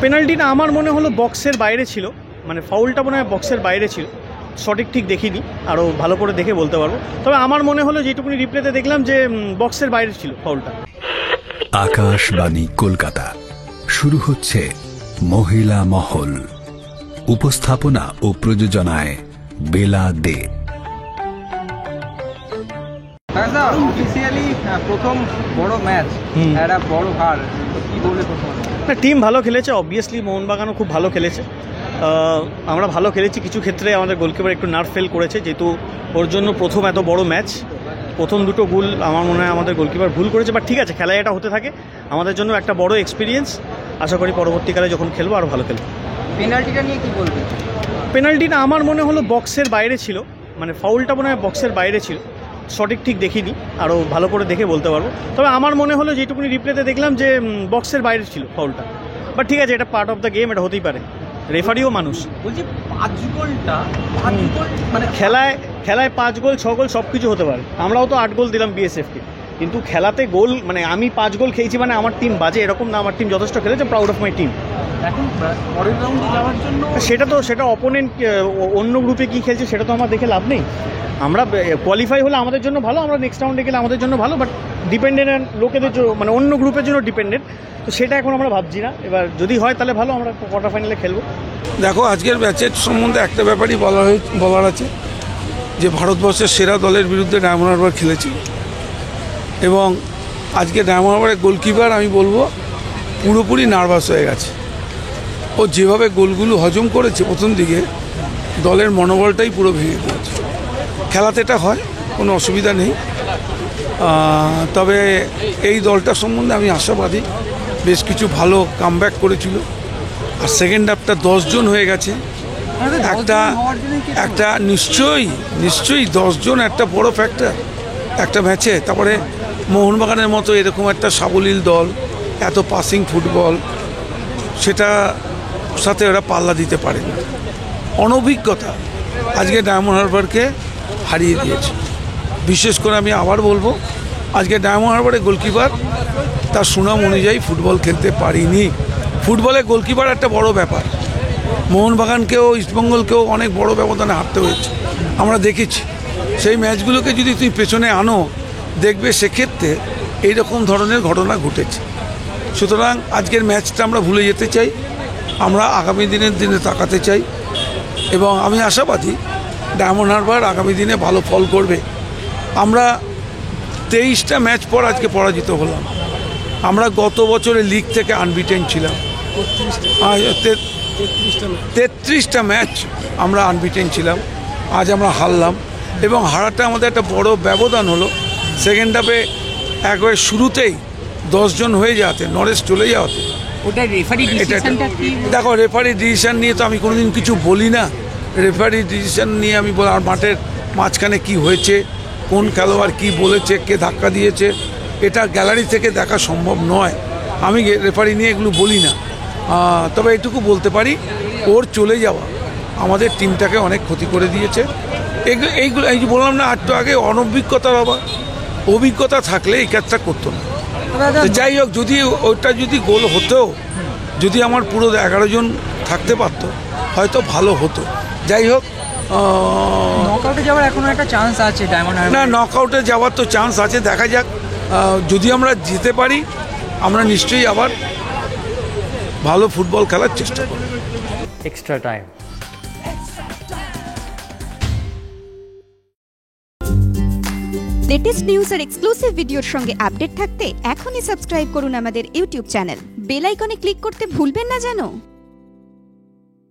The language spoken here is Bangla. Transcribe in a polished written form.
পেনাল্টিটা আমার মনে হলো বক্সের বাইরে ছিল, মানে ফাউলটা মনে হয় বক্সের বাইরে ছিল, সঠিক ঠিক দেখিনি, আরও ভালো করে দেখে বলতে পারবো। তবে আমার মনে হলো যেটুকুনি রিপ্লেতে দেখলাম যে বক্সের বাইরে ছিল ফাউলটা। আকাশবাণী কলকাতা, শুরু হচ্ছে মহিলা মহল। উপস্থাপনা ও প্রযোজনায় বেলা দে। অফিসিয়ালি প্রথম বড় ম্যাচ, একটা বড় হার, কি বলবে প্রথম? না, টিম ভালো খেলেছে, অবভিয়াসলি মোহনবাগানও খুব ভালো খেলেছে। আমরা ভালো খেলেছি, কিছু ক্ষেত্রে আমাদের গোলকিপার একটু নার্ভ ফেল করেছে, যেহেতু ওর জন্য প্রথম এত বড় ম্যাচ, প্রথম দুটো গোল আমার মনে হয় আমাদের গোলকিপার ভুল করেছে। বাট ঠিক আছে, খেলায় এটা হতে থাকে, আমাদের জন্য একটা বড় এক্সপিরিয়েন্স। আশা করি পরবর্তীকালে যখন খেলবো আরও ভালো খেলবো। পেনাল্টিটা নিয়ে কি বলবে? পেনাল্টিটা আমার মনে হলো বক্সের বাইরে ছিল, মানে ফাউলটা মনে হয় বক্সের বাইরে ছিল, সঠিক ঠিক দেখিনি, আরও ভালো করে দেখে বলতে পারবো। তবে আমার মনে হলো যেটুকুনি রিপ্লেতে দেখলাম যে বক্সের বাইরে ছিল ফাউলটা। বাট ঠিক আছে, এটা পার্ট অফ দ্য গেম, এটা হতেই পারে, রেফারিও মানুষ। বলছি 5 গোলটা মানে খেলায় 5 গোল 6 গোল সব কিছু হতে পারে। আমরাও তো 8 গোল দিলাম বিএসএফকে, কিন্তু খেলাতে গোল মানে আমি 5 গোল খেয়েছি মানে আমার টিম বাজে এরকম না, আমার টিম যথেষ্ট খেলেছে, প্রাউড অফ মাই টিম। এখন পরের রাউন্ডে যাওয়ার জন্য সেটা অপোনেন্ট অন্য গ্রুপে কী খেলছে সেটা তো আমার দেখে লাভ নেই। আমরা কোয়ালিফাই হলে আমাদের জন্য ভালো, আমরা নেক্সট রাউন্ডে গেলে আমাদের জন্য ভালো, বাট ডিপেন্ডেন্ট লোকেদের জন্য, মানে অন্য গ্রুপের জন্য ডিপেন্ডেন্ট, তো সেটা এখন আমরা ভাবছি না। এবার যদি হয় তাহলে ভালো, আমরা কোয়ার্টার ফাইনালে খেলবো। দেখো, আজকের ম্যাচের সম্বন্ধে একটা ব্যাপারই বলার আছে, যে ভারতবর্ষের সেরা দলের বিরুদ্ধে ডায়মন্ড হারবার খেলেছে, এবং আজকে ডায়মন্ড হারবারের গোলকিপার আমি বলবো পুরোপুরি নার্ভাস হয়ে গেছে। ও যেভাবে গোলগুলো হজম করেছে প্রথম দিকে, দলের মনোবলটাই পুরো ভেঙে দিয়েছে। খেলাতে এটা হয়, কোনো অসুবিধা নেই, তবে এই দলটা সম্বন্ধে আমি আশাবাদী। বেশ কিছু ভালো কামব্যাক করেছিল, আর সেকেন্ড হাফটা 10 জন হয়ে গেছে। একটা নিশ্চয়ই 10 জন একটা বড় ফ্যাক্টর একটা ম্যাচে। তারপরে মোহনবাগানের মতো এরকম একটা সাবলীল দল, এত পাসিং ফুটবল, সেটা সাথে ওরা পাল্লা দিতে পারে না। অনভিজ্ঞতা আজকে ডায়মন্ড হারবারকে হারিয়ে দিয়েছে। বিশেষ করে আমি আবার বলবো, আজকে ডায়মন্ড হারবারের গোলকিপার তার সুনাম অনুযায়ী ফুটবল খেলতে পারিনি। ফুটবলে গোলকিপার একটা বড় ব্যাপার। মোহনবাগানকেও ইস্টবেঙ্গলকেও অনেক বড় ব্যবধানে হারতে হয়েছে, আমরা দেখেছি। সেই ম্যাচগুলোকে যদি তুমি পেছনে আনো, দেখবে সেক্ষেত্রে এইরকম ধরনের ঘটনা ঘটেছে। সুতরাং আজকের ম্যাচটা আমরা ভুলে যেতে চাই, আমরা আগামী দিনে তাকাতে চাই, এবং আমি আশাবাদী ডায়মন্ড হারবার আগামী দিনে ভালো ফল করবে। আমরা 23টা ম্যাচ পর আজকে পরাজিত হলাম। আমরা গত বছরে লিগ থেকে আনবিটেন ছিলাম, 33টা ম্যাচ আমরা আনবিটেন ছিলাম, আজ আমরা হারলাম, এবং হারাটা আমাদের একটা বড় ব্যবধান হলো। সেকেন্ড হাফে একবারে শুরুতেই 10 জন হয়ে যাওয়াতে, নরেশ চলে যাওয়াতে, দেখো রেফারি ডিসিশন নিয়ে তো আমি কোনোদিন কিছু বলি না। রেফারি ডিসিশন নিয়ে আমি আর মাঠের মাঝখানে কি হয়েছে, কোন খেলোয়াড় কি বলেছে, কে ধাক্কা দিয়েছে, এটা গ্যালারি থেকে দেখা সম্ভব নয়। আমি রেফারি নিয়ে এগুলো বলি না। তবে এটুকু বলতে পারি, ওর চলে যাওয়া আমাদের টিমটাকে অনেক ক্ষতি করে দিয়েছে। এইগুলো এই যে বললাম না একটু আগে, অনভিজ্ঞতার অভাব। অভিজ্ঞতা থাকলে এই কাজটা করতো না। যাই হোক, যদি গোল হতো, যদি আমার পুরো 11 জন থাকতে পারতো, হয়তো ভালো হতো। যাই হোক, নকআউটে যাওয়ার এখনো একটা চান্স আছে ডায়মন্ড হারবার। না, নকআউটে যাওয়ার তো চান্স আছে, দেখা যাক। যদি আমরা জিতে পারি, আমরা নিশ্চয়ই আবার ভালো ফুটবল খেলার চেষ্টা করব। Extra time. লেটেস্ট নিউজ আর এক্সক্লুসিভ ভিডিওর সঙ্গে আপডেট থাকতে এখনই সাবস্ক্রাইব করুন আমাদের ইউটিউব চ্যানেল। বেল আইকনে ক্লিক করতে ভুলবেন না যেন।